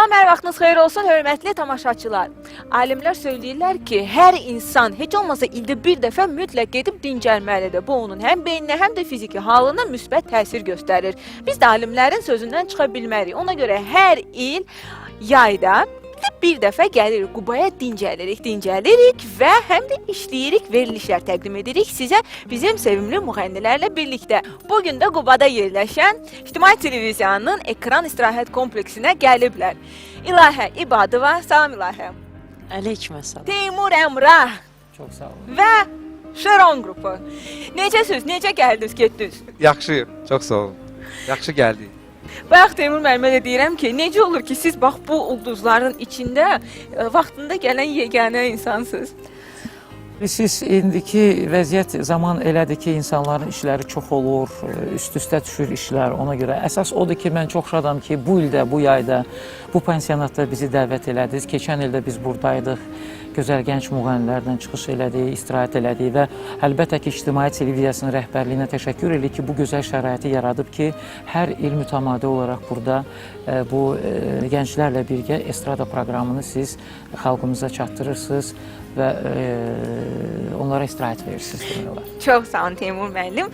Salam, hər vaxtınız xeyir olsun, hörmətli tamaşaçılar. Alimlər söyləyirlər ki, hər insan heç olmasa ildə bir dəfə mütləq gedib dincəlməlidir. Bu, onun həm beyninə, həm də fiziki halına müsbət təsir göstərir. Biz də alimlərin sözündən çıxa bilmərik. Ona görə hər il yayda bir dəfə gəlirik Qubaya dincəlirik və həm də işləyirik, verilişlər təqdim edirik sizə bizim sevimli müğənnilərlə birlikdə. Bugün də Qubada yerləşən İctimai Televiziyanın ekran istirahət kompleksinə gəliblər. İlahə İbadova, salam İlahə. Əleyküm əssalam. Teymur Əmrah. Çox sağ olun. Və Şeron qrupu. Necəsiz, necə gəldiniz, getdiniz? Yaxşı, çox sağ olun. Yaxşı gəldik. Bayaq Teymur müəllimə də deyirəm ki, necə olur ki, siz bax bu ulduzların içində vaxtında gələn yeganə insansınız? Siz indiki vəziyyət zaman elədir ki, insanların işləri çox olur, üst-üstə düşür işlər. Ona görə əsas odur ki, mən çox şadam ki, bu ildə, bu yayda, bu pensionatda bizi dəvət elədiniz. Keçən ildə biz buradaydıq. Gözəl gənc müğənnilərdən çıxış elədik, istirahət elədik və əlbəttə ki, İctimai Televiziyasının rəhbərliyinə təşəkkür edirik ki, bu gözəl şəraiti yaradıb ki, hər il mütəmadi olaraq burada bu gənclərlə birgə estrada proqramını siz xalqımıza çatdırırsınız və onlara istirahət verirsiniz demək olar. Çox sağ olun Teymur müəllim.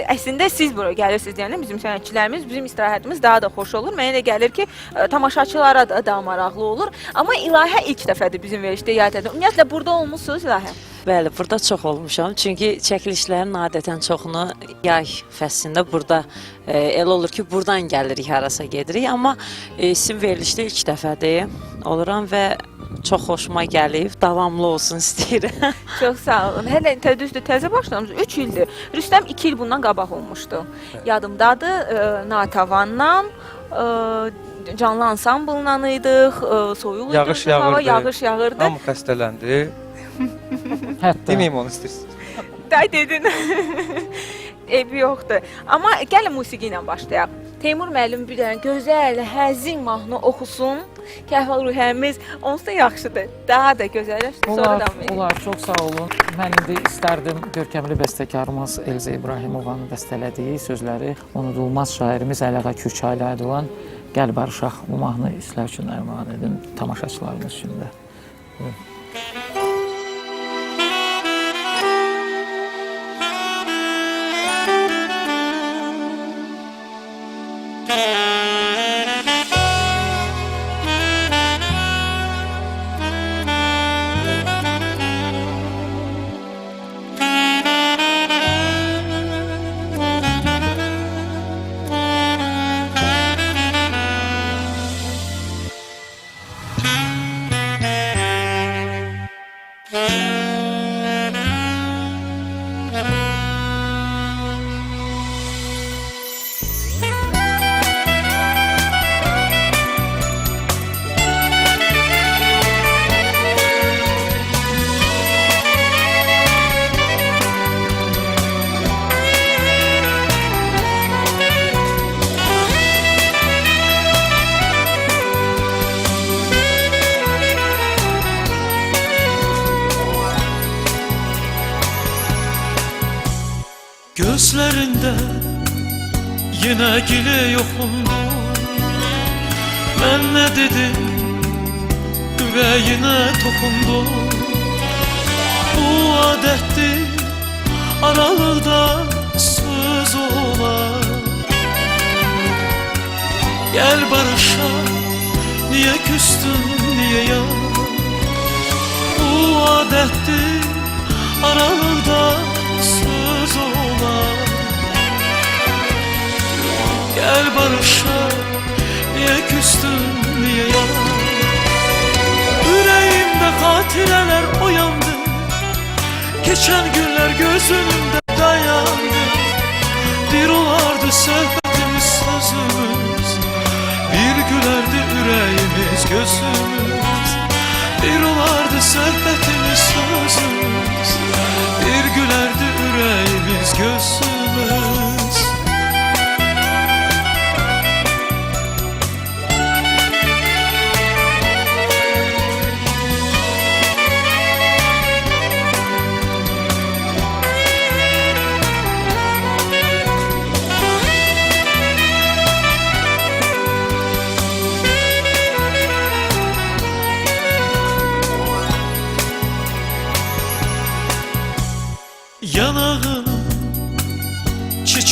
Əslində siz bura gəlirsiniz deyəndə bizim sənətçilərimiz, bizim istirahətimiz daha da xoş olur. Mənə də gəlir ki, tamaşaçılara da daha maraqlı olur. Amma İlahə ilk dəfədir bizim verilişdə iadədir. Ümumiyyətlə burada olmusunuz İlahə? Bəli, burada çox olmuşam. Çünki çəkilişlərin adətən çoxunu yay fəslində burada elə olur ki, buradan gəlirik, harasa gedirik. Amma sizin verilişdə ilk dəfədir oluram və çox xoşuma gəlib, davamlı olsun istəyirəm. Çox sağ olun. Hələ düzdür, təzə başlamışsınız, 3 ildir. Rüstəm 2 il bundan qabaq olmuşdu. Yadımdadır, Natavandan, canlı ansamblından idik, soyuq Yağış idi, hava, yağırdı. yağış yağırdı. Hamı xəstələndi. Hətta Deməyim onu istəyirsiniz. Day dedin. Eybi yoxdur. Amma gəlin musiqi ilə başlayaq. Teymur müəllim bir dənə gözəl, həzin mahnı oxusun. Kəhval ruhəmiz onsuz da yaxşıdır. Daha da gözəlləşsin. Sonra da olar, çox sağ olun. Mən indi istərdim görkəmli bəstəkarımız Elza İbrahimovanın bəstələdiyi sözləri unudulmaz şairimiz Əliağa Kürçaylıya olan Gəl barışaq bu mahnı sizlər üçün ərmağan edin, tamaşaçılarımız üçün də. Gözlərində yenə gilə yoxundu. Mən nə dedim, ürəyinə toxundu. Bu adətdir, aralıqda söz olar. Gəl barışaq, niyə küstün, niyə yar? Bu adətdir, aralıqda söz olar. Gəl barışaq, niyə küstün, niyə yar? Ürəyimdə xatirələr oyandı, keçən günlər göz önümdə dayandı. Bir olardı söhbətimiz, sözümüz, bir gülərdi ürəyimiz, gözümüz. Bir olardı söhbətimiz, sözümüz, bir gülərdi ürəyimiz, gözümüz.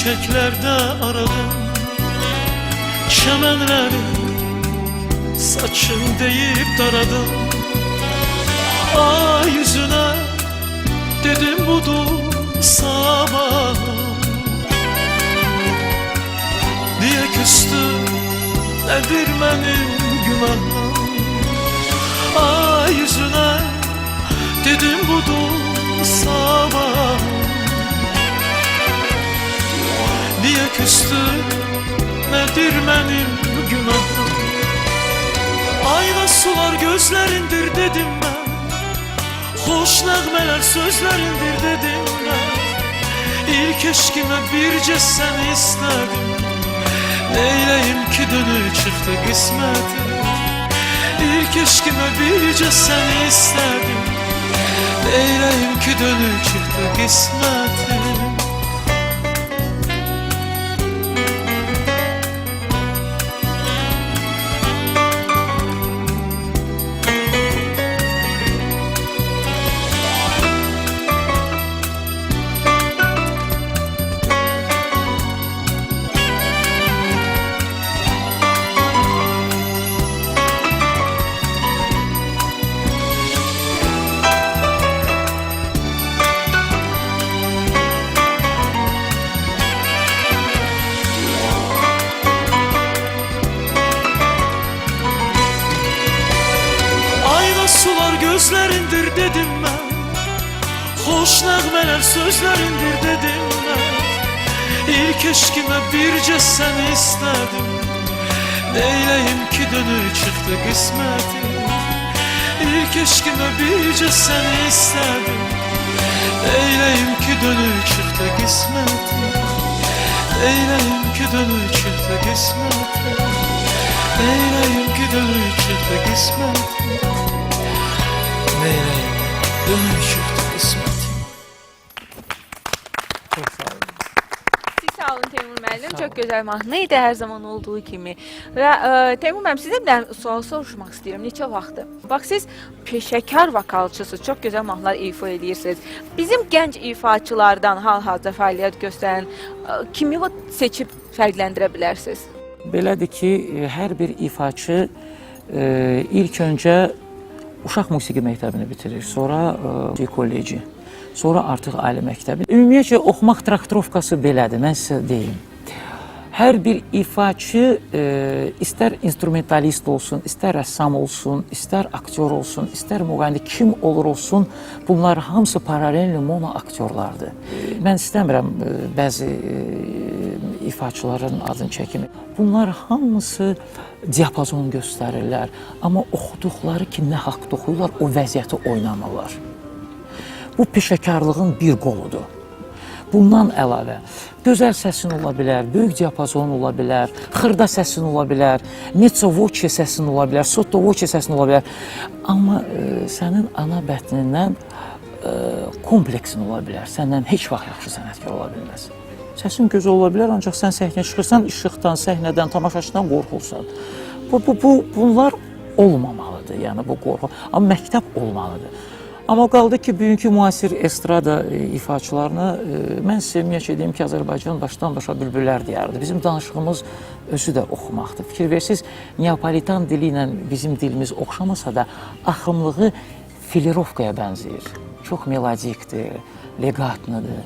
çiçeklerde aradım. Çemenleri saçın deyip daradım. Ay yüzüne dedim budur sabah. Niye küstü nedir benim günahım? Ay yüzüne dedim budur sabah. Niye küstü nedir benim günahım? Ayna sular gözlerindir dedim ben. Hoş nəğmələr sözlərindir dedim mən. İlk eşkimə bircə səni istədim. Neyləyim ki dönüb çıxdı qismətim. İlk eşkimə bircə səni istədim. Neyləyim ki dönüb çıxdı qismətim. Sular gözlerindir dedim ben. Hoş nəğmələr sözlərindir dedim ben. İlk eşkimə bircə səni istədim. Neyləyim ki dönüb çıxdı qismətim. İlk eşkimə bircə səni istədim. Neyləyim ki dönüb çıxdı qismətim. Neyləyim ki dönüb çıxdı qismətim. Neyləyim ki dönüb çıxdı qismətim. Neyləyim, dönüb çıxdı qismətim. Çok sağ olun. Siz sağ olun Teymur müəllim. Sağ Çox olun. gözəl mahnı idi hər zaman olduğu kimi. Və Teymur müəllim sizə bir dənə sual soruşmaq istəyirəm. Neçə vaxtdır? Bax siz peşəkar vokalçısınız. Çox gözəl mahnılar ifa edirsiniz. Bizim gənc ifaçılardan hal-hazırda fəaliyyət göstərən kimi seçib fərqləndirə bilərsiniz? Belədir ki, hər bir ifaçı ilk öncə uşaq musiqi məktəbini bitirir, sonra kolleci, sonra artıq ali məktəbi. Ümumiyyətcə, oxumaq traktorovkası belədir, mən sizə deyim. Hər bir ifaçı istər instrumentalist olsun, istər rəssam olsun, istər aktyor olsun, istər müğənni, kim olur olsun, bunlar hamısı paralelli mono aktyorlardır. Mən istəmirəm bəzi ifaçıların adını çəkim. Bunlar hamısı diapazon göstərirlər, amma oxuduqları ki, nə haqda oxuyurlar, o vəziyyəti oynamırlar. Bu peşəkarlığın bir qoludur. Bundan əlavə, gözəl səsin ola bilər, böyük diapazon ola bilər, xırda səsin ola bilər, mezzo voce səsin ola bilər, sotto voce səsin ola bilər. Amma sənin ana bətnindən kompleksin ola bilər, səndən heç vaxt yaxşı sənətkar ola bilməz. Səsin gözü ola bilər, ancaq sən səhnəyə çıxırsan, işıqdan, səhnədən, tamaşaçıdan qorxursan. Bunlar olmamalıdır, yəni bu qorxu. Amma məktəb olmalıdır. Amma qaldı ki, bugünkü müasir estrada ifaçılarına mən sizə ümumiyyətcə deyim ki, Azərbaycan başdan başa bülbüllər diyarıdır. Bizim danışığımız özü də oxumaqdır. Fikir versiniz, Neapolitan dili ilə bizim dilimiz oxşamasa da axımlığı filirovkaya bənzəyir. Çox melodikdir, legatlıdır.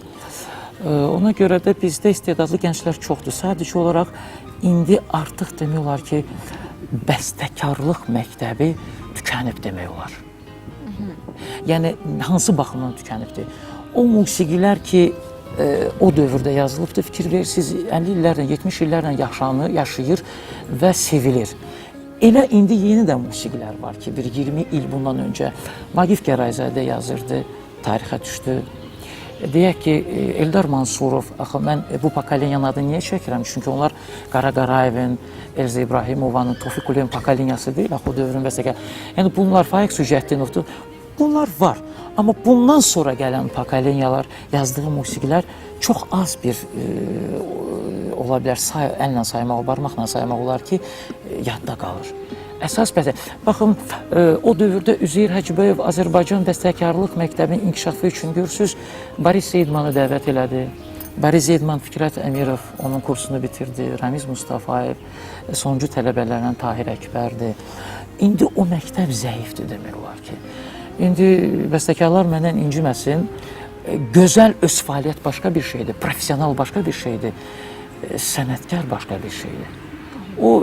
Ona görə də bizdə istedadlı gənclər çoxdur. Sadəcə olaraq indi artıq demək olar ki, bəstəkarlıq məktəbi tükənib demək olar. Yəni, hansı baxımdan tükənibdir? O musiqilər ki, o dövrdə yazılıbdır, fikir verirsiniz, 50 illərlə, 70 illərlə yaşayır və sevilir. Elə indi yeni də musiqilər var ki, bir 20 il bundan öncə Vaqif Gərayzadə yazırdı, tarixə düşdü. Deyək ki, Eldar Mansurov, axı mən bu pokoleniyanın adını niyə çəkirəm? Çünki onlar Qara Qarayevin, Elza İbrahimovanın, Tofiq Uluyevin pokoleniyası deyil, axı o dövrün vəsəqə. Yəni bunlar Faiq Sücətdinovdur, bunlar var. Amma bundan sonra gələn pokoleniyalar, yazdığı musiqilər çox az bir ola bilər, əllə saymaq, barmaqla saymaq olar ki, yadda qalır. Əsas bəzə, baxın, o dövrdə Üzeyir Hacıbəyev Azərbaycan Bəstəkarlıq Məktəbinin inkişafı üçün görürsünüz, Boris Seydmanı dəvət elədi, Bəri Zeydman, Fikrət Əmirov onun kursunu bitirdi, Ramiz Mustafayev, sonuncu tələbələrdən Tahir Əkbərdir. İndi o məktəb zəifdir demək olar ki. İndi bəstəkarlar məndən inciməsin, gözəl öz fəaliyyət başqa bir şeydir, professional başqa bir şeydir, sənətkar başqa bir şeydir. O,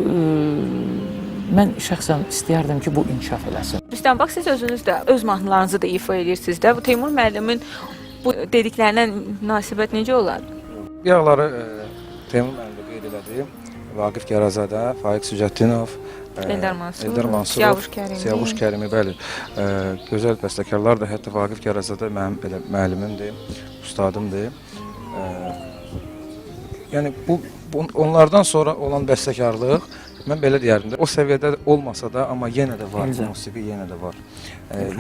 mən şəxsən istəyərdim ki, bu inkişaf eləsin. Rüstəm, bax, siz özünüz də öz mahnılarınızı da ifa edirsiniz də. Bu Teymur müəllimin bu dediklərindən münasibət necə olar? Yağları Teymur müəllim də qeyd elədi. Vaqif Gərazadə, Faiq Sücəddinov, Eldar Mansurov, Siyavuş Kərimi, bəli. Gözəl bəstəkarlar da, hətta Vaqif Gərazadə mənim belə müəllimimdir, ustadımdır. Yəni onlardan sonra olan bəstəkarlıq, mən belə deyərdim də, o səviyyədə olmasa da, amma yenə də var, musiqi yenə də var.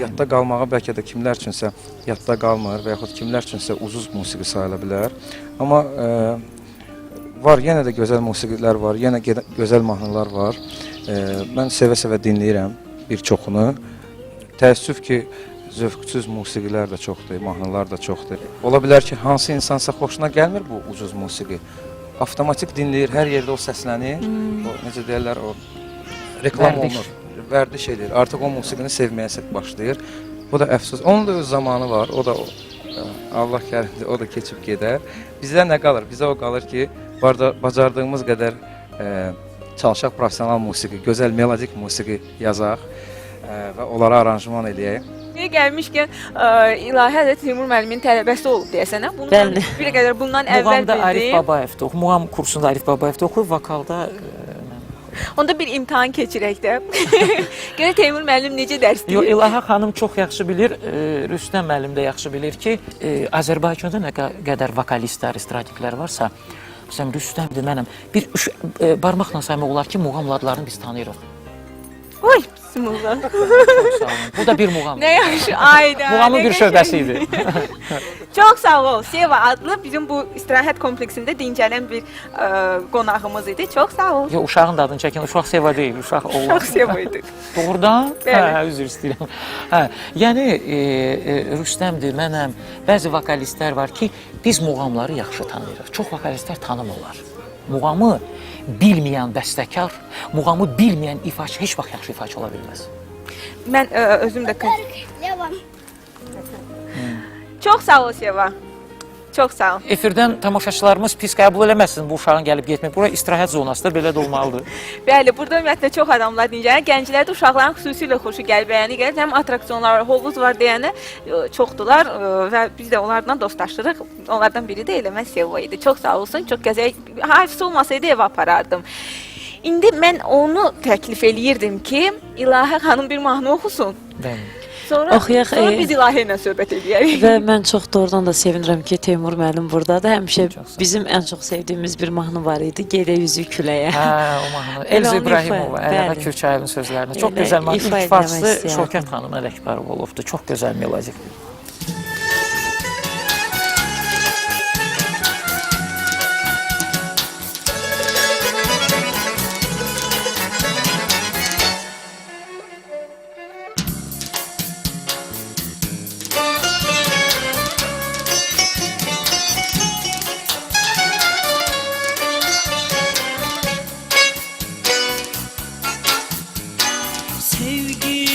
Yadda qalmağa bəlkə də kimlər üçünsə yadda qalmır və yaxud kimlər üçünsə ucuz musiqi sayıla bilər. Amma var, yenə də gözəl musiqilər var, yenə gözəl mahnılar var. Mən sevə-sevə dinləyirəm bir çoxunu. Təəssüf ki, zövqsüz musiqilər də çoxdur, mahnılar da çoxdur. Ola bilər ki, hansı insansa xoşuna gəlmir bu ucuz musiqi. Avtomatik dinləyir, hər yerdə o səslənir, o, necə deyirlər, o reklam olunur, vərdiş edir. Artıq o musiqini sevməyə başlayır. Bu da əfsus. Onun da öz zamanı var, o da Allah kərimdir, o da keçib gedər. Bizdə nə qalır? Bizə o qalır ki, bacardığımız qədər çalışaq profesional musiqi, gözəl melodik musiqi yazaq və onlara aranjman eləyək. Gəlmişkən, İlahə də Teymur müəllimin tələbəsi olub deyəsən, hə? Bundan bir qədər bundan əvvəl Muğamda Arif Babayevdə oxuyub, Muğam kursunda Arif Babayevdə oxuyub, vokalda onda bir imtahan keçirək də. Görə Teymur müəllim necə dərs deyir? Yox, İlahə xanım çox yaxşı bilir, Rüstəm müəllim də yaxşı bilir ki, Azərbaycanda nə qədər vokalistlər, istradiklər varsa, məsələn, Rüstəmdir, mənəm. Bir barmaqla saymaq olar ki, muğam adlarını biz tanıyırıq. Oy, bismillah. Çox sağ olun. Bu da bir muğam. Nə yaxşı, ayda. Muğamın bir şöbəsi idi. Çox sağ ol. Seva adlı bizim bu istirahət kompleksində dincələn bir qonağımız idi. Çox sağ ol. Yox, uşağın da adını çəkin. Uşaq Seva deyil, uşaq oğlan. Uşaq Seva idi. Doğrudan? Bəli. Hə, üzr istəyirəm. Hə, yəni Rüstəmdir, mənəm. Bəzi vokalistlər var ki, biz muğamları yaxşı tanıyırıq. Çox vokalistlər tanımırlar. Muğamı bilməyən bəstəkar, muğamı bilməyən ifaçı heç vaxt yaxşı ifaçı ola bilməz. Mən özüm də... Devam. Çox sağ ol Seva. Çox sağ ol. Efirdən tamaşaçılarımız pis qəbul eləməsin bu uşağın gəlib getmək. Bura istirahət zonasıdır, belə də olmalıdır. Bəli, burada ümumiyyətlə çox adamlar dincələn, gənclərdə uşaqların xüsusilə xoşu gəlir, bəyəni gəlir. Həm attraksiyonlar var, hovuz var deyənə çoxdular və biz də onlardan dostlaşdırıq. Onlardan biri də eləmə Seva idi. Çox sağ olsun, çox gözəl. Hafizə olmasaydı evə aparardım. İndi mən onu təklif eləyirdim ki, İlahə xanım bir mahnı oxusun. Bəli. Sonra Oxuyaq, biz İlahə ilə söhbət edərik. Və mən çox doğrudan da sevinirəm ki, Teymur müəllim buradadır. Həmişə bizim ən çox sevdiyimiz bir mahnı var idi, Gedə üzü küləyə. Hə, o mahnı. Elza İbrahimova, Ələbə Kürçayevin sözlərini. Çox gözəl mahnı. İlk farslı Şövkət xanım Ələkbərov olubdur. Çox gözəl melodikdir.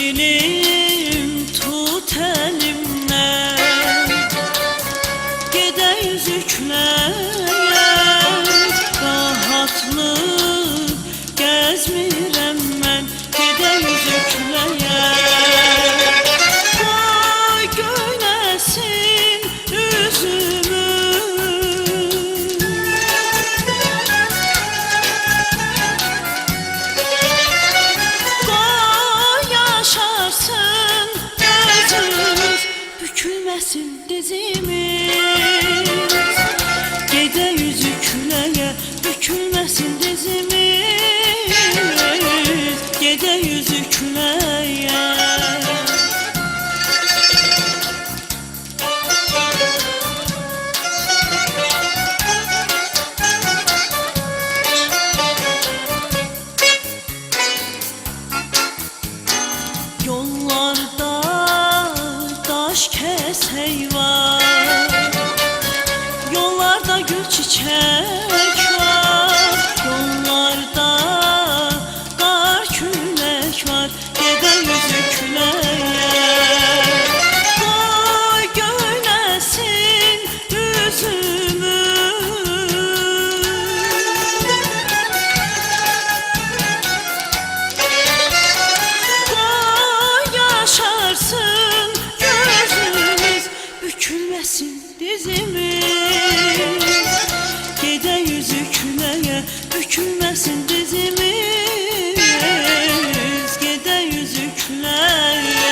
Sevgilim tut elimden, Gede yüzükləyə, rahatlık gezmirəm mən, Gede yüzükləyə. Ay göyləsin üzümü, yaşarsın özümüz, bükülməsin dizimiz. Gedə yüzü küləyə, bükülməsin dizimiz. Gedə yüzü küləyə. Yollarda daş kəsək var, yollarda çiçek var, yollarda qar külək var, gedə yüzü küləyə. Qoy göyləsin üzümü, qoy yaşarsın gözümüz, bükülməsin dizimiz. Gedə yüzü küləyə, bükülməsin dizimiz. Gedə yüzü küləyə.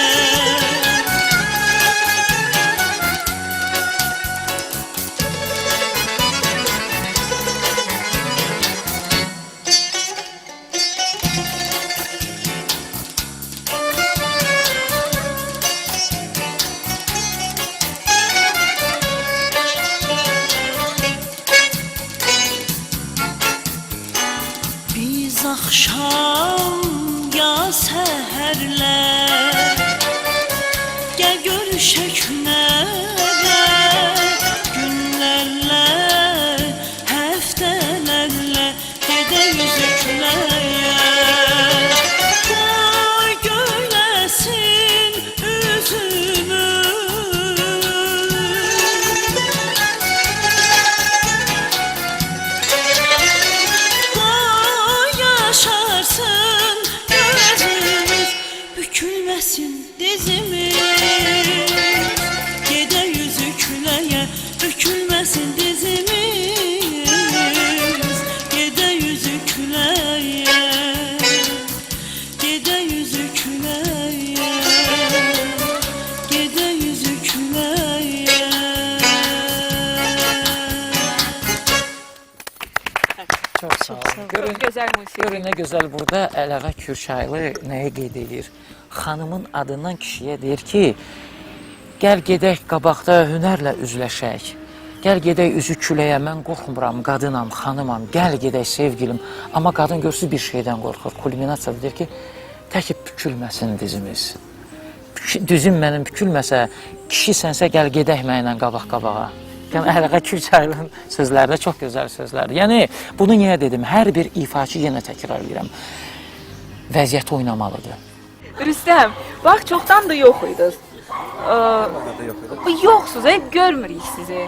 Biz axşam ya səhərlər gəl görüşək günlərlə, günlərlə, həftələrlə, gedə yüzü küləyə. Qoy göyləsin üzümü, qoy yaşarsın gözümüz, bükülməsin dizimiz. Gedə yüzü küləyə, bükülməsin dizimiz. Gedə yüzü küləyə, gedə yüzü küləyə, gedə yüzü küləyə. Çox sağ olun. Görün, Gözəl musiqi. görün nə gözəl burada Əliağa Kürçaylı nəyi qeyd edir? Xanımın adından kişiyə deyir ki, gəl gedək qabaqda hünərlə üzləşək. Gəl gedək üzü küləyə, mən qorxmuram, qadınam, xanımam, gəl gedək sevgilim. Amma qadın görsün bir şeydən qorxur. Kulminasiyada deyir ki, təki bükülməsin dizimiz. Düzüm mənim bükülməsə, kişi sənsə gəl gedək mənlə qabaq-qabağa. Yəni Əliağa Kürçaylı'nın sözləri də çox gözəl sözlərdir. Yəni bunu niyə dedim? Hər bir ifaçı yenə təkrar edirəm. Vəziyyət oynamalıdır. Rüstəm, bax çoxdan da yox idiniz. Bu yoxsuz, görmürük sizi.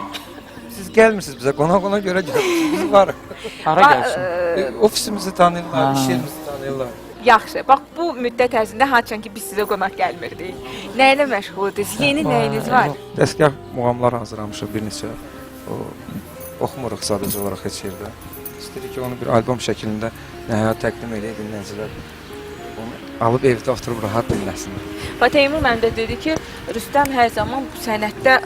Siz gəlmirsiniz bizə, qonaq-qonaq görə gəlirsiniz. Biz varıq. Hara gəlsin? Ofisimizi tanıyırlar, Ha. iş yerimizi tanıyırlar. Yaxşı, bax bu müddət ərzində haçan ki biz sizə qonaq gəlmirdik. Nə ilə məşğuldunuz? Yeni nəyiniz var? Dəstgah muğamlar hazırlamışıq bir neçə. Oxumuruq sadəcə olaraq heç yerdə. İstəyirik ki, onu bir albom şəklində nəhayət təqdim edək dinləyicilər. Onu alıb evdə oturub rahat dinləsinlər. Fatehimur məndə dedi ki, Rüstəm hər zaman bu sənətdə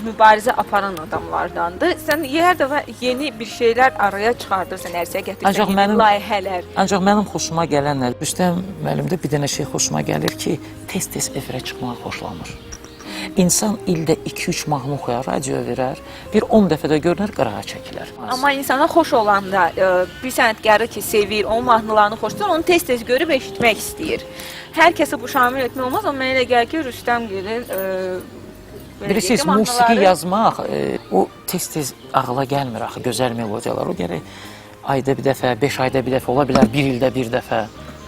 mübarizə aparan adamlardandır. Sən hər dəfə yeni bir şeylər araya çıxardırsan, ərsəyə Ancaq gətirsən, yeni mənim- layihələr. Ancaq mənim xoşuma gələnlər, Rüstəm müəllimdə bir dənə şey xoşuma gəlir ki, tez-tez efirə çıxmağı xoşlanır. İnsan ildə 2-3 mahnı oxuyar, radio verər, bir 10 dəfə də görünər, qırağa çəkilər. Amma insana xoş olanda bir sənətkarı ki sevir, onun mahnılarını xoşdur, onu tez-tez görüb eşitmək istəyir. Hər kəsə bu şamil etmək olmaz, amma mənə elə gəlir ki, Rüstəm gəlin Bilirsiniz, musiqi yazmaq, o tez-tez ağla gəlmir axı, gözəl melodiyalar. O gərək ayda bir dəfə, 5 ayda bir dəfə, ola bilər 1 ildə bir dəfə.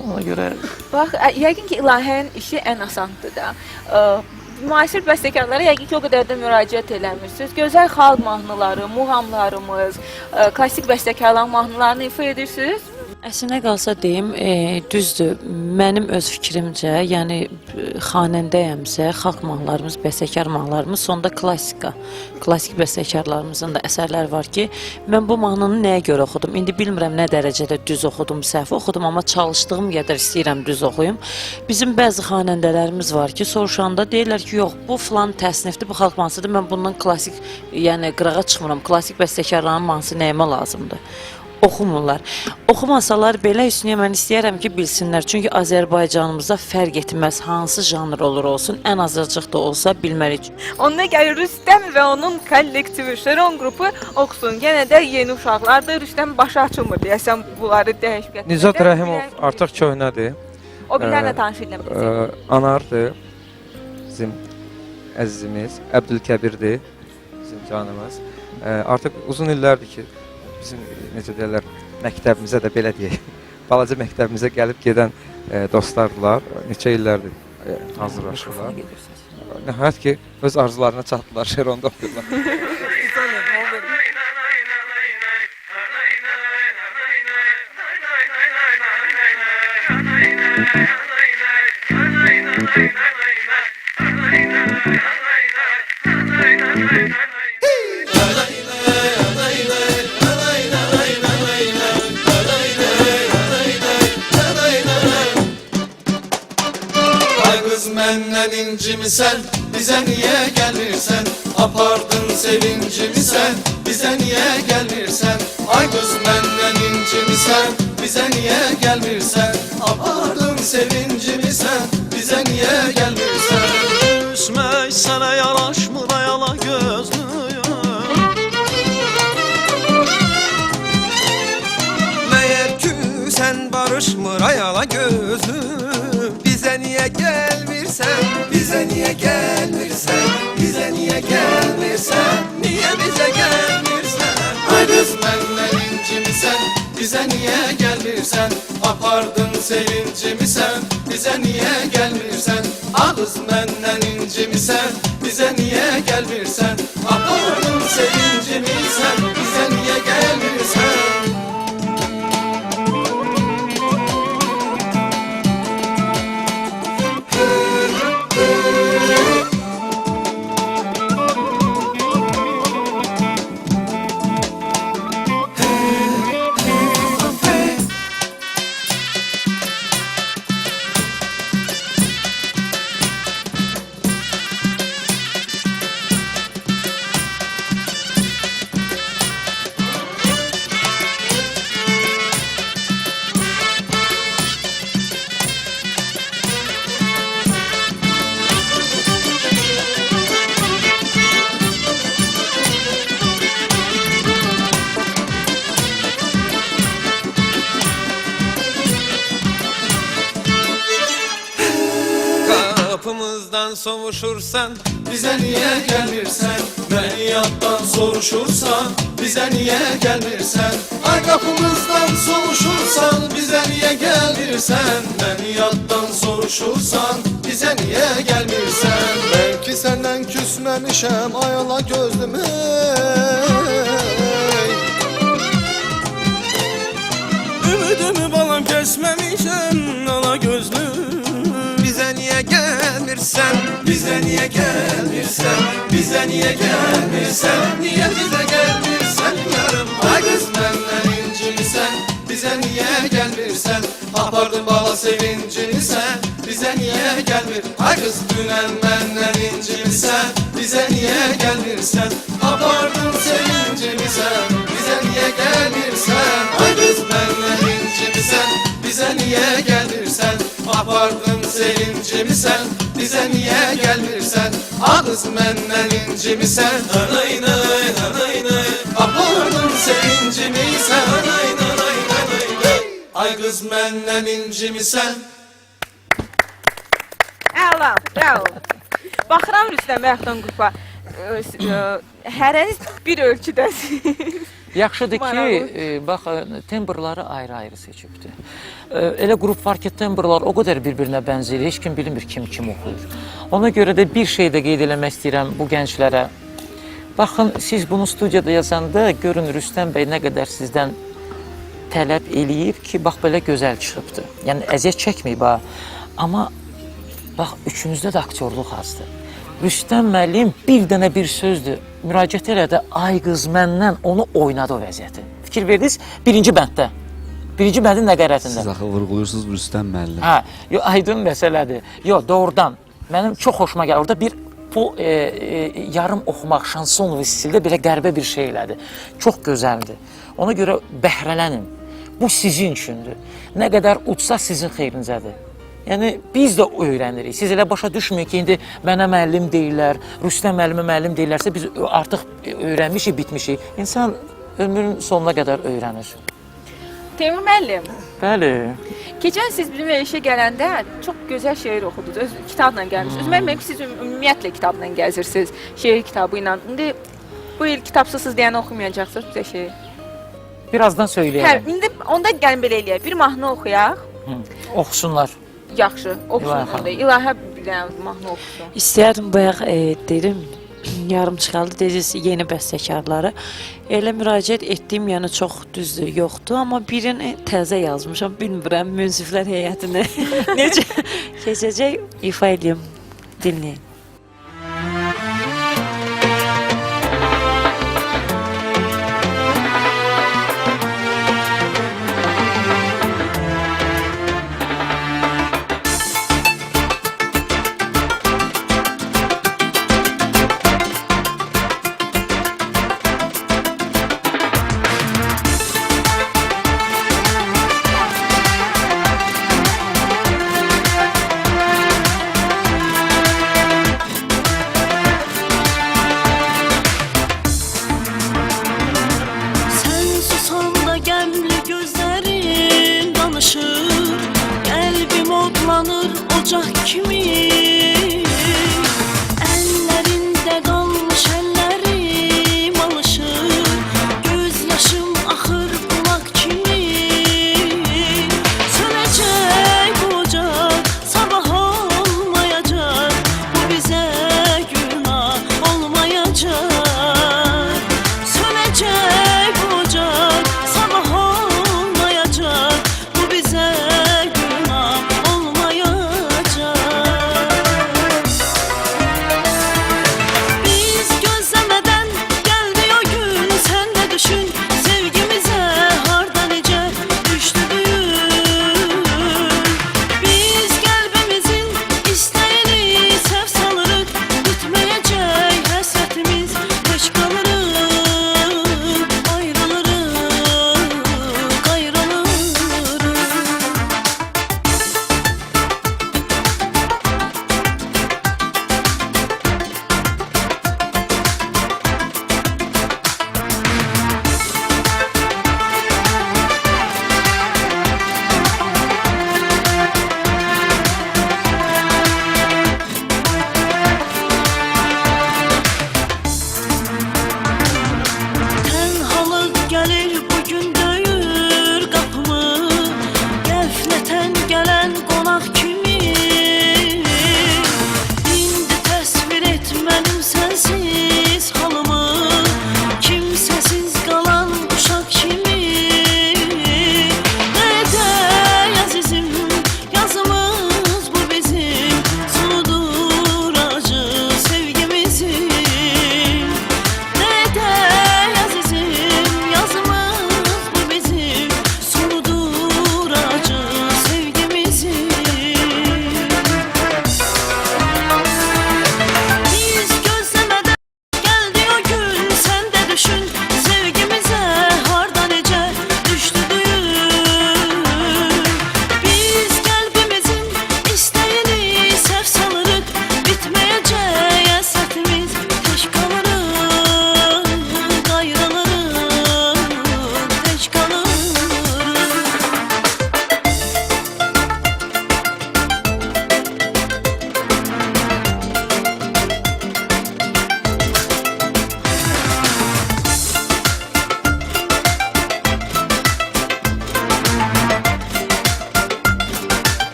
Ona görə Bax, yəqin ki, ilahənin işi ən asandır da. Müasir bəstəkarlara yəqin ki, o qədər də müraciət eləmirsiniz. Gözəl xalq mahnıları, muğamlarımız, klassik bəstəkarların mahnılarını ifa edirsiniz. Əslində qalsa deyim, düzdür, mənim öz fikrimcə, yəni xanəndəyəmsə, xalq mahnılarımız, bəstəkar mahnılarımız, sonda klassik bəstəkarlarımızın da əsərləri var ki, mən bu mahnını nəyə görə oxudum? İndi bilmirəm nə dərəcədə düz oxudum, səhv oxudum, amma çalışdığım qədər istəyirəm düz oxuyum. Bizim bəzi xanəndələrimiz var ki, soruşanda deyirlər ki, yox, bu filan təsnifdir, bu xalq mahnısıdır, mən bundan klassik, yəni qırağa çıxmıram, klassik bəstəkarların mahnısı nəyimə lazımdır? Oxumurlar. Oxumasalar belə üstünə mən istəyərəm ki, bilsinlər. Çünki Azərbaycanımızda fərq etməz hansı janr olur olsun, ən azcıq da olsa bilmərik. Onunla gəlir Rüstəm və onun kollektivi Şeron qrupu oxusun. Yenə də yeni uşaqlardır. Rüstəm başı açılmır deyəsən bunları dəyişib gətirmək. Nizat Rəhimov artıq köhnədir. O bilənlə tanış edilməlidir. Anardır, bizim əzizimiz, Əbdülkəbirdir, bizim canımız. Artıq uzun illərdir ki, bizim necə deyirlər, məktəbimizə də belə deyək, balaca məktəbimizə gəlib gedən dostlardılar. Neçə illərdir hazırlaşırlar. Nəhayət ki, öz arzularına çatdılar, Şeronda oxuyurlar. Ay kız menden incimisən, bizə niyə gəlmirsən? Apardın sevincimi sən, bizə niyə gəlmirsən? Ay kız menden incimisən, bizə niyə gəlmirsən? Apardın sevincimi sən, bizə niyə gəlmirsən? Düşmək sənə yaraşmır ayala gözlüyüm. Məyər ki sən barışmır ayala gözlüm. Bizə niyə gəlmirsən? Bizə niyə gəlmirsən? Bizə niyə gəlmirsən? Niyə bizə gəlmirsən? Ay kız menden incimisən, bizə niyə gəlmirsən? Apardın sevincimi sən, bizə niyə gəlmirsən? Ay kız menden incimisən, bizə niyə gəlmirsən? Apardın sevincimi sən, bizə niyə gəlmirsən? Kapımızdan sovuşursan, Bizə niyə gəlmirsən? Məni yaddan soruşursan, bizə niyə gəlmirsən? Ay qapımızdan soğuşursan, bizə niyə gəlmirsən? Məni yaddan soruşursan, bizə niyə gəlmirsən? belki senden küsmemişem ayala gözlüm. Ümidimi balam kesməmişəm, ala gözlüm. Bize niye gelmirsen? Bizə niyə gəlmirsən? Bizə niyə gəlmirsən? Niyə bizə gəlmirsən yarım? Ay qız məndən incimisən, bizə niyə gəlmirsən? Apardın bala sevincini sən, bizə niyə gəlmir? Ay qız dünən məndən incimisən, bizə niyə gəlmirsən? Apardın sevincini sən, bizə niyə gəlmirsən? Ay qız məndən incimisən, bizə niyə gəlmirsən? Apardın sevincimi sən, bizə niyə gəlmirsən? Ay qız məndən incimisən, nanay nanay nanay nanay. Apardın sevincimi sən, nanay nanay nanay nanay. Ay qız məndən incimisən. Əla, bravo. Baxıram Rüstəm Bəxtən qrupa. Hərəniz bir ölçüdəsiniz. Yaxşıdır ki, Maraqlı. bax, tembrları ayrı-ayrı seçibdi. Elə qrup var ki, tembrlar o qədər bir-birinə bənzəyir, heç kim bilmir kim oxuyur. Ona görə də bir şey də qeyd eləmək istəyirəm bu gənclərə. Baxın, siz bunu studiyada yazanda görün Rüstəm bəy nə qədər sizdən tələb eləyib ki, bax, belə gözəl çıxıbdır. Yəni, əziyyət çəkməyib ha. Amma, bax, üçünüzdə də aktyorluq azdır. Rüstəm müəllim bir dənə bir sözdür. Müraciət elədi, ay qız məndən onu oynadı o vəziyyəti. Fikir verdiniz, birinci bənddə. Birinci bəndin nəqarətində. Siz axı vurğuluyursunuz Rüstəm müəllim. Hə, aydın məsələdir. Yox, doğrudan. Mənim çox xoşuma gəlir. Orada bir yarım oxumaq, şansonlu stildə belə qəribə bir şey elədi. Çox gözəldir. Ona görə bəhrələnin. Bu sizin üçündür. Nə qədər uçsa sizin xeyrinizədir. Yəni, biz də öyrənirik. Siz elə başa düşməyin ki, indi mənə müəllim deyirlər, Rüstəm müəllimə müəllim deyirlərsə, biz artıq öyrənmişik, bitmişik. İnsan ömrün sonuna qədər öyrənir. Teymur müəllim, Bəli. keçən siz bizim verilişə gələndə çox gözəl şeir oxudunuz, öz kitabla gəlmişsiniz. Mən ki, siz ümumiyyətlə kitabla gəzirsiniz, şeir kitabı ilə. İndi Bu il kitabsız deyəni oxumayacaqsınız bizə şeyi. Birazdan Hə, söyləyərəm. indi onda gəlin belə eləyək. Bir mahnı oxuyaq. Oxusunlar. Yaxşı, oxusun İlahə onda. İlahə bir dənə mahnı oxusun. İstəyərdim bayaq dedim, yarım çıxaldı dediniz yeni bəstəkarları. Elə müraciət etdiyim yəni çox düzdür, yoxdur, amma birini təzə yazmışam. Bilmirəm münsiflər heyətini necə keçəcək, ifa edeyim, dinləyin. Sen susanda gemli gözlerin danışır, kalbim odlanır ocak kimi. Ellerinde kalmış ellerim alışır, gözyaşım akır bulak kimi. Sönecek bu ocak, sabah olmayacak, bu bize günah olmayacak. Sönecek bu ocak, sabah olmayacak, bu bize günah olmayacak.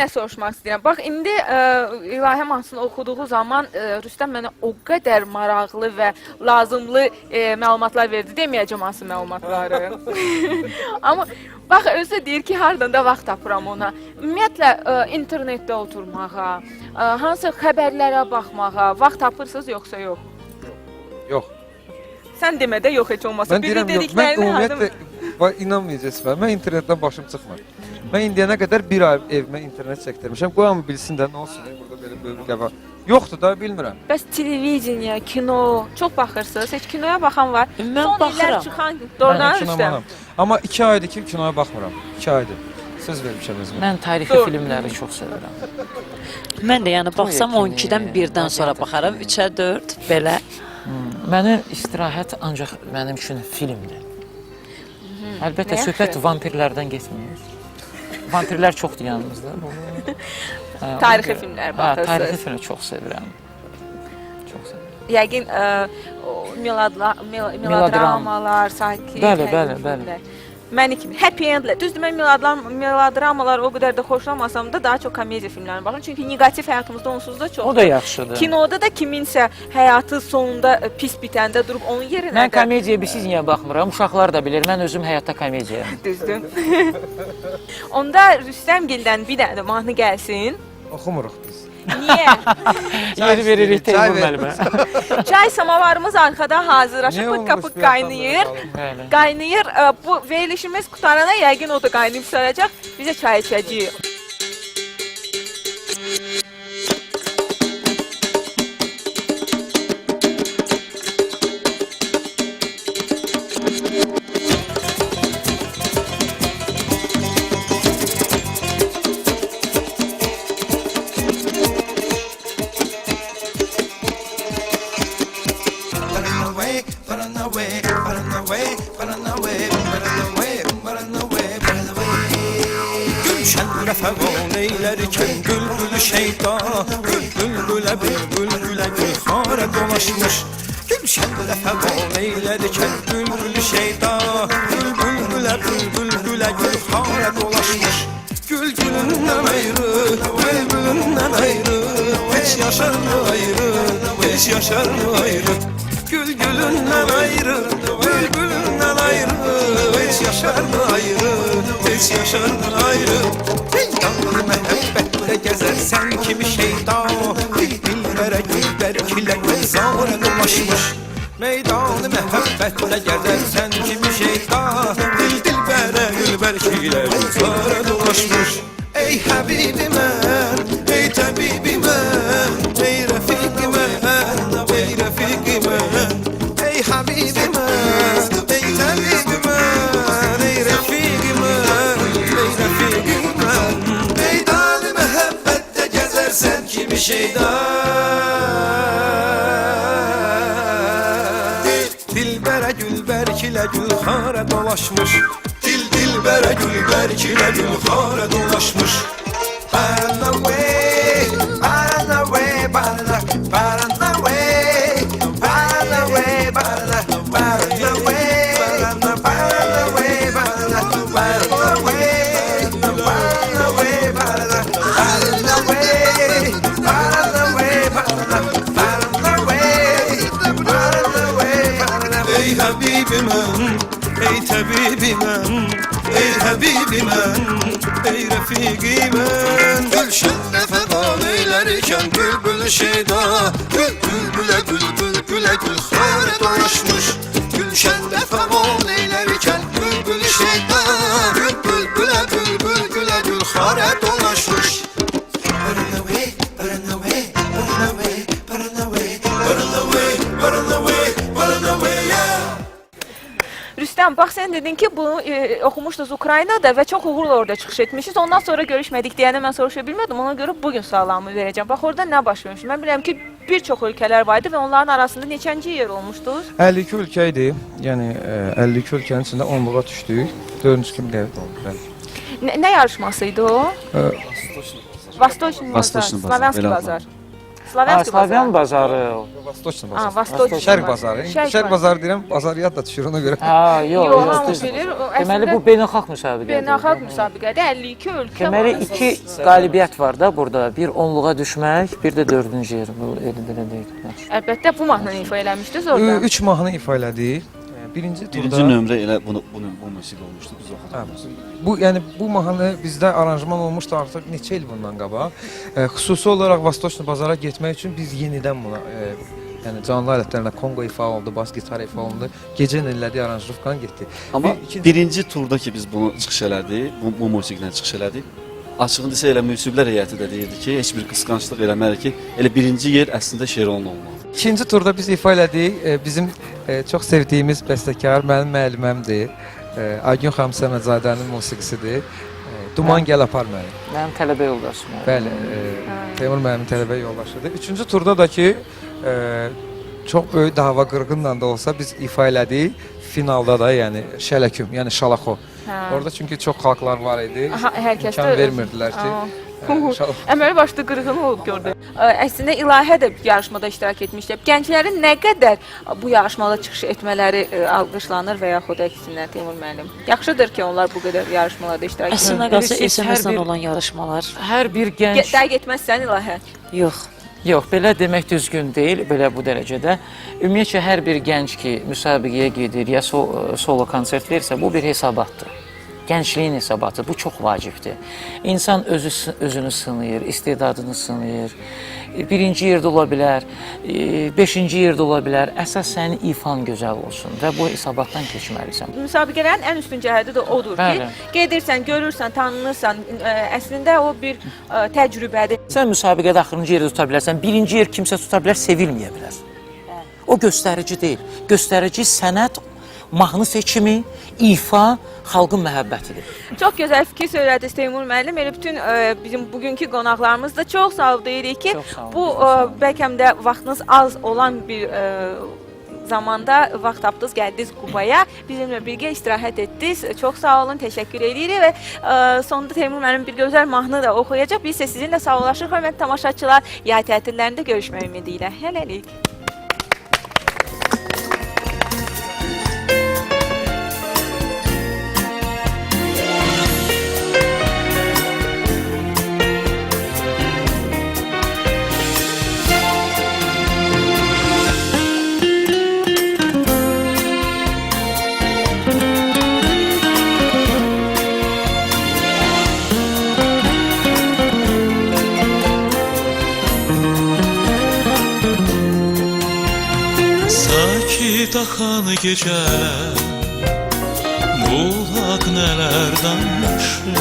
nə soruşmaq istəyirəm. Bax, indi İlahi mahnısını oxuduğu zaman Rüstəm mənə o qədər maraqlı və lazımlı məlumatlar verdi. Deməyəcəm hansı məlumatları. Amma bax, özü deyir ki, hardan da vaxt tapıram ona. Ümumiyyətlə, internetdə oturmağa, hansı xəbərlərə baxmağa vaxt tapırsınız, yoxsa yox? Yox. Sən demə də yox heç olmasa. Mən deyirəm yox. Mən ümumiyyətlə inanmayacaqsınız. Mən internetdən başım çıxmır. Mən indiyənə qədər bir ay evimə internet çəkdirmişəm. Qoy hamı bilsin də nə olsun. Burada belə böyük var. Yoxdur da, bilmirəm. Bəs televiziya, kino, çox baxırsınız. Heç kinoya baxan var? Mən Son illər baxıram. çıxan doğrudan Kinoya Rüstəm. baxıram. Amma 2 aydır ki, kinoya baxmıram. 2 aydır. Söz vermişəm özümə. Mən tarixi Doğru. filmləri çox sevirəm. Mən də yəni baxsam kimi, 12-dən 1-dən sonra baxaram, 3-ə 4 belə. Mənim istirahət ancaq mənim üçün filmdir. Əlbəttə, Nə söhbət yaxşı. vampirlərdən getmir. Vampirlər çoxdur yanımızda. Tarixi filmlər Hə, baxırsınız. tarixi filmi çox sevirəm. Çox sevirəm. Yəqin melodramalar, sakit, Bəli, həzin bəli, filmlər. Məni kimi happy endlər. Düzdür, mən melodramalar o qədər də xoşlamasam da daha çox komediya filmlərinə baxıram. Çünki neqativ həyatımızda onsuz da çox. O da yaxşıdır. Kinoda da kiminsə həyatı sonunda pis bitəndə durub onun yerinə Mən komediyaya bilsiz niyə baxmıram? Uşaqlar da bilir. Mən özüm həyatda komediyayam. düzdür. Onda Rüstəmgildən bir dənə də mahnı gəlsin. Oxumuruq biz. Niyə? Yer veririk Çay Teymur ver. müəllimə. Çay samavarımız arxada hazır. Niyə Şıpıq olmuş kapıq bir qaynayır. yaxdan Bəli. Qaynayır. Bu verilişimiz qutarana yəqin o da qaynayıb saracaq. Bizə çay içəcəyik. Gülşen refevan eylerken bülbülü şeyda Bülbüle bülbüle gülhare dolaşmış Gülşen refevan eylerken bülbülü şeyda Bülbüle gülhare dolaşmış Gül gülünden ayrı, bülbülünden ayrı Hiç yaşar mı ayrı, hiç yaşar mı ayrı Gül gülünden ayrı, bülbülünden ayrı Hiç yaşar mı ayrı, hiç yaşar mı ayrı Meydanlı mehebbetle gezersen kimi şeyda Dilbere gülberkiyle mezara dolaşmış Meydanlı mehebbetle gezersen kimi şeyda Dilbere gülberkiyle mezara dolaşmış Ey Habibim ben, ey tabibim ben Ey Refik'im ben, ey Refik'im ben Ey Habibim ben, ey tabibim ben Ey Refik'im ben, ey Refik'im ben Meydan-ı mehabbette gezersen kimi şeyda Dilbere gülberkile gülhare dolaşmış Dilbere gülberkile gülhare dolaşmış Paranaway, Paranaway, Paranaway, Paranaway, Paranaway, Paranaway, Paranaway, Ey Habibim ey tabibim ey Habibim ey Refik'im Gülşen'de fevan eylerken bülbül şeyda Bülbüle gülhare dolaşmış Gülşen'de fevan eylerken bülbül şeyda Bülbüle gülhare dolaşmış Paranaway, Paranaway, Paranaway, Paranaway, Paranaway, Paranaway, Paranaway, yeah Rüstəm, bax sən dedin ki, bunu oxumuşdunuz Ukraynada və çox uğurla orada çıxış etmişsiniz. Ondan sonra görüşmədik deyəni mən soruşa bilmədim. Ona görə bugün suallarımı verəcəm. Bax orada nə baş vermiş? Mən bilirəm ki, bir çox ölkələr var idi və onların arasında neçənci yer olmuşdunuz? 52 ölkə idi. Yəni 52 ölkənin içində 10-luğa düşdük. 4-cü kimi qeyd olduq. Nə yarışması idi o? Ə, Vastoçni Vastoçni bazar, Slavyanski belə bazar. Slavyanski Slavyan bazarı. bazarı. Vostochny Ha, bazar. Vostochny. Şərq bazarı. Şərq Şərq bazarı deyirəm, bazar yad da düşür ona görə. Ha, yox, Yox, yox, hamı düz. bilir. O Deməli əslində bu beynəlxalq müsabiqədir. beynəlxalq müsabiqədə 52 ölkə Deməli var. 2 qalibiyyət var da burada. Bir onluğa düşmək, bir də 4-cü yer. Bu elə deyil. Yaxşı. Əlbəttə bu mahnını ifa eləmişdiniz orada. 3 mahnı ifa elədik. Birinci Birinci turda nömrə elə bu musiqi olmuşdu, biz oxuduq. bu yəni bu mahnı bizdə aranjman olmuşdu artıq neçə il bundan qabaq. Xüsusi olaraq Vostochny bazara getmək üçün biz yenidən buna yəni canlı alətlərlə konqo ifa olundu, bas gitar ifa olundu. Gecə elədik, aranjировkan getdi. Amma ikinci- birinci turda ki biz bunu çıxış elədik, bu musiqidən çıxış elədik. Açığını desə elə müsiblər heyəti də deyirdi ki, heç bir qısqanclıq eləməli ki, elə birinci yer əslində Şeron olmalı. İkinci turda biz ifa elədik. Bizim çox sevdiyimiz bəstəkar mənim müəllimimdir. Aygün xanım Səmədzadənin musiqisidir. Duman gəl apar məni. Mənim tələbə yoldaşım. Bəli, Teymur müəllimin tələbə yoldaşıdır. Üçüncü turda da ki çox böyük dava qırğınla da olsa biz ifa elədik. Finalda da yəni Şələküm, yəni Şalaxo. Orada çünki çox xalqlar var idi. Aha, hər kəs İmkan vermirdilər ki. Əməli başda qırğın olub gördüm. Əslində İlahə də yarışmada iştirak etmişdi. Gənclərin nə qədər bu yarışmada çıxış etmələri alqışlanır və yaxud əksinə Teymur müəllim. Yaxşıdır ki, onlar bu qədər yarışmalarda iştirak edir. Əslində qalsa Bilirsiniz, hər SMS-dən bir- olan yarışmalar Hər bir gənc Dəqiq etməzsən İlahə. yox. Yox, belə demək düzgün deyil, belə bu dərəcədə. Ümumiyyətlə hər bir gənc ki, müsabiqəyə gedir, ya solo konsert verirsə, bu bir hesabatdır. Gəncliyin hesabatı, bu çox vacibdir. İnsan özünü sınayır, istedadını sınayır. Birinci yerdə ola bilər, 5-ci yerdə ola bilər. Əsas sənin ifan gözəl olsun və bu hesabatdan keçməlisən. Müsabiqələrin ən üstün cəhəti də odur ki, Bəli. gedirsən, görürsən, tanınırsan. Əslində o bir təcrübədir. Sən müsabiqədə axırıncı yerdə tuta bilərsən, birinci yer kimsə tuta bilər, sevilməyə bilər. O göstərici deyil. Göstərici sənət, mahnı seçimi, ifa, xalqın məhəbbətidir. Çox gözəl fikir söylədiniz Teymur müəllim. Elə bütün bizim bugünkü qonaqlarımız da çox sağ ol deyirik ki, Çox sağ olun, bu çox sağ olun. bəlkə də vaxtınız az olan bir zamanda vaxt tapdınız, gəldiniz Qubaya. Bizimlə birgə istirahət etdiniz. Çox sağ olun, təşəkkür edirik və sonunda Teymur müəllim bir gözəl mahnı da oxuyacaq. Biz isə sizinlə sağollaşırıq. Hörmətli tamaşaçılar, yay tətillərində görüşmək ümidi ilə. Hələlik. Sakit axan gecələr Bulaq nələr danışır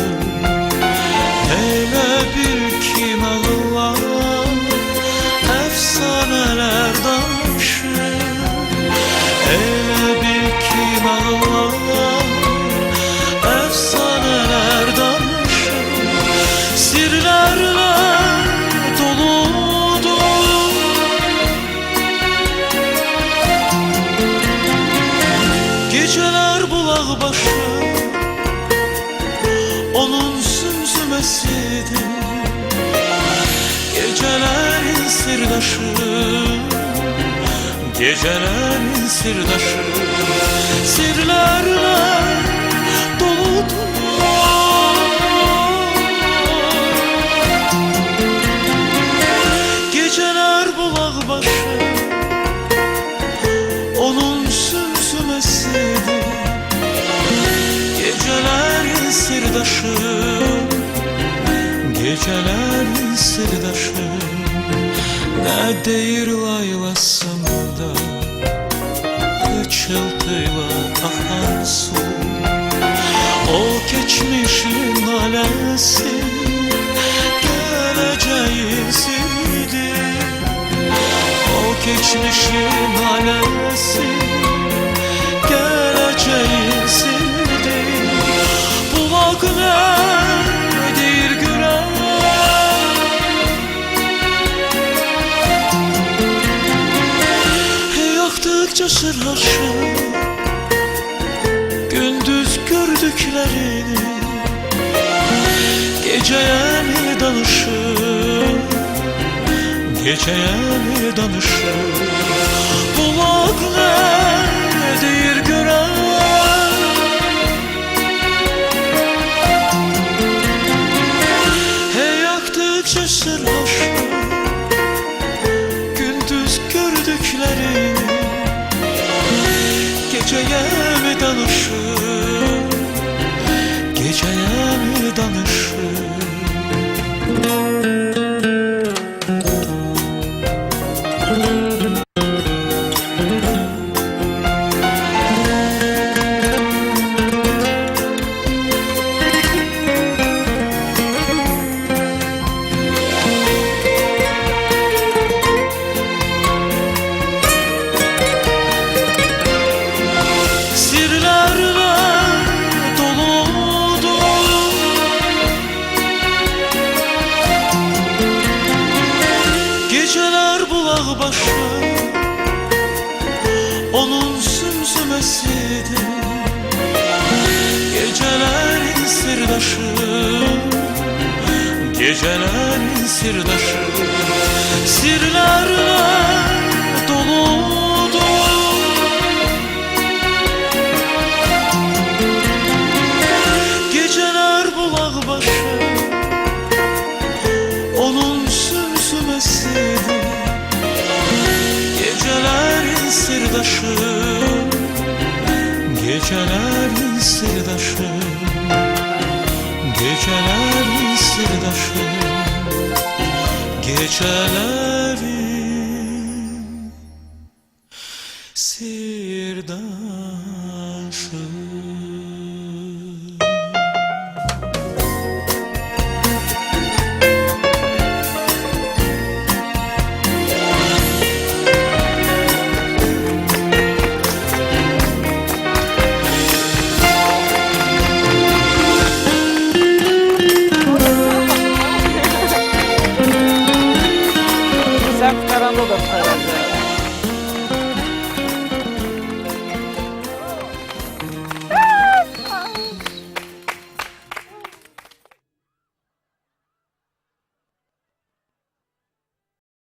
Elə bir ki nağıllar Əfsanələr danışır Elə bir ki nağıllar Əfsanələr danışır Sirlərlə doludur Geceler bulaq başı Onun sümsüməsidir Gecelerin sirdaşı Gecelerin sirdaşı Sirlerle doludur Geceler bulaq başı Onun sümsüməsidir Gecelerin sirdaşı Gecelerin sirdaşı Ne deyir laylasında Hıçıltıyla akan su O geçmişin alesi Geleceğin sirdir O geçmişin alesi Geleceğin sirdir Bulaq nədir görən Yaxdıqca sırlaşır Gündüz gördüklerini Geceye mi danışır geceye mi danışır? Bulak ne deyir gören? Hey yaktıkça sırlaşır gündüz gördüklerini, geceye mi danışır? Geceye mi danışır? Sirlerle doludur geceler bulak başı, onun sümsümesidir. Gecelerin sirdaşı, gecelerin sirdaşı, sirlerle doludur. Geceler bulak başı, onun sümsümesidir. Gecelerin sirdaşı, gecelerin sirdaşı, gecelerin sirdaşı, gecelerin sirdaşı. Sen kurtaranda da kurtarır.